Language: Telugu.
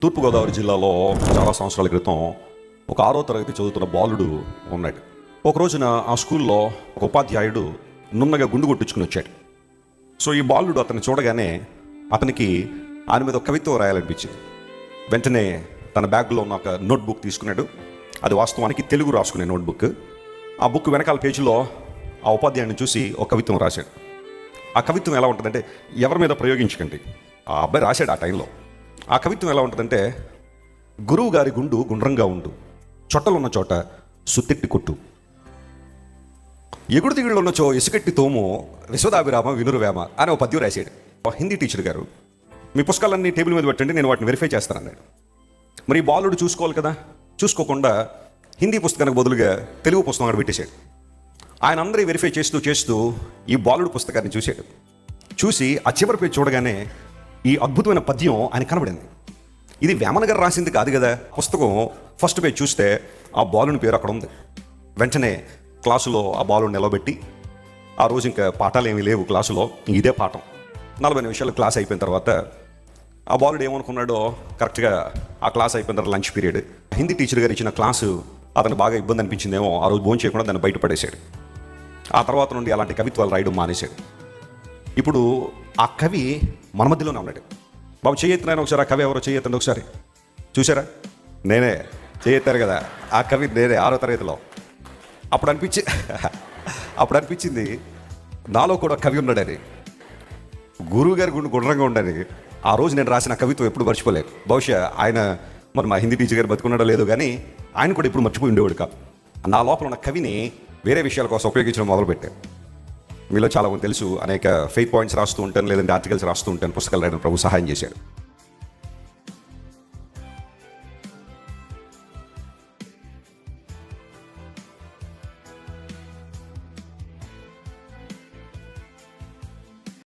తూర్పుగోదావరి జిల్లాలో చాలా సంవత్సరాల క్రితం ఒక 6వ తరగతి చదువుతున్న బాలుడు ఉన్నాడు. ఒక రోజున ఆ స్కూల్లో ఒక ఉపాధ్యాయుడు నున్నగా గుండు కొట్టించుకుని వచ్చాడు. సో ఈ బాలుడు అతన్ని చూడగానే అతనికి ఆయన మీద ఒక కవిత్వం రాయాలనిపించింది. వెంటనే తన బ్యాగ్లో ఉన్న ఒక నోట్బుక్ తీసుకున్నాడు. అది వాస్తవానికి తెలుగు రాసుకునే నోట్బుక్. ఆ బుక్ వెనకాల పేజీలో ఆ ఉపాధ్యాయుడిని చూసి ఒక కవిత్వం రాశాడు. ఆ కవిత్వం ఎలా ఉంటుందంటే, ఎవరి మీద ప్రయోగించకండి, ఆ అబ్బాయి రాశాడు ఆ టైంలో. ఆ కవిత్వం ఎలా ఉంటుందంటే, గురువు గారి గుండు గుండ్రంగా ఉండు, చొట్టలున్న చోట సుత్తెట్టి కొట్టు, ఎగుడు దిగుళ్ళు ఉన్నచో ఇసుకెట్టి తోము, విశ్వదాభిరామ వినురువేమ అని ఒక పద్యం రాశాడు. హిందీ టీచర్ గారు, మీ పుస్తకాలన్నీ టేబుల్ మీద పెట్టండి, నేను వాటిని వెరిఫై చేస్తానన్నాడు. మరి ఈ బాలుడు చూసుకోవాలి కదా, చూసుకోకుండా హిందీ పుస్తకానికి బదులుగా తెలుగు పుస్తకం అక్కడ పెట్టేశాడు. ఆయన అందరూ వెరిఫై చేస్తూ ఈ బాలుడు పుస్తకాన్ని చూశాడు. చూసి ఆ చివరి పేరు చూడగానే ఈ అద్భుతమైన పద్యం ఆయన కనబడింది. ఇది వేమన గారు రాసింది కాదు కదా. పుస్తకం ఫస్ట్ పేజ్ చూస్తే ఆ బాలుని పేరు అక్కడ ఉంది. వెంటనే క్లాసులో ఆ బాలుని నిలబెట్టి, ఆ రోజు ఇంకా పాఠాలు ఏమీ లేవు క్లాసులో, ఇదే పాఠం. 40 నిమిషాలు క్లాస్ అయిపోయిన తర్వాత ఆ బాలుడు ఏమనుకున్నాడో, కరెక్ట్గా ఆ క్లాస్ అయిపోయిన తర్వాత లంచ్ పీరియడ్, హిందీ టీచర్ గారు ఇచ్చిన క్లాసు అతను బాగా ఇబ్బంది అనిపించిందేమో, ఆ రోజు భోజనం చేయకుండా దాన్ని బయటపడేశాడు. ఆ తర్వాత నుండి అలాంటి కవిత్వాలు రాయడం మానేశాడు. ఇప్పుడు ఆ కవి మన మధ్యలోనే ఉన్నాడు. బాబు చేయెత్తినాయన ఒకసారి, ఆ కవి ఎవరో చేయెత్తండి ఒకసారి. చూసారా, నేనే చేయెత్తారు కదా, ఆ కవి నేనే 6వ తరగతిలో. అప్పుడు అనిపించింది నాలో కూడా కవి ఉన్నాడని, గురువు గారి గుండు గుండ్రంగా ఉండని. ఆ రోజు నేను రాసిన కవిత్వం ఎప్పుడు మర్చిపోలేదు. బహుశా ఆయన మరి మా హిందీ టీచర్ గారు బతుకున్నాడో లేదో కానీ ఆయన కూడా ఇప్పుడు మర్చిపోయి ఉండేవాడు కాదు. నా లోపల ఉన్న కవిని వేరే విషయాల కోసం ఉపయోగించడం మొదలుపెట్టాను. మీలో చాలామంది తెలుసు, అనేక ఫెయిత్ పాయింట్స్ రాస్తూ ఉంటాను, లేదంటే ఆర్టికల్స్ రాస్తూ ఉంటాను, పుస్తకాలు రాయడం ప్రభు సహాయం చేశాడు.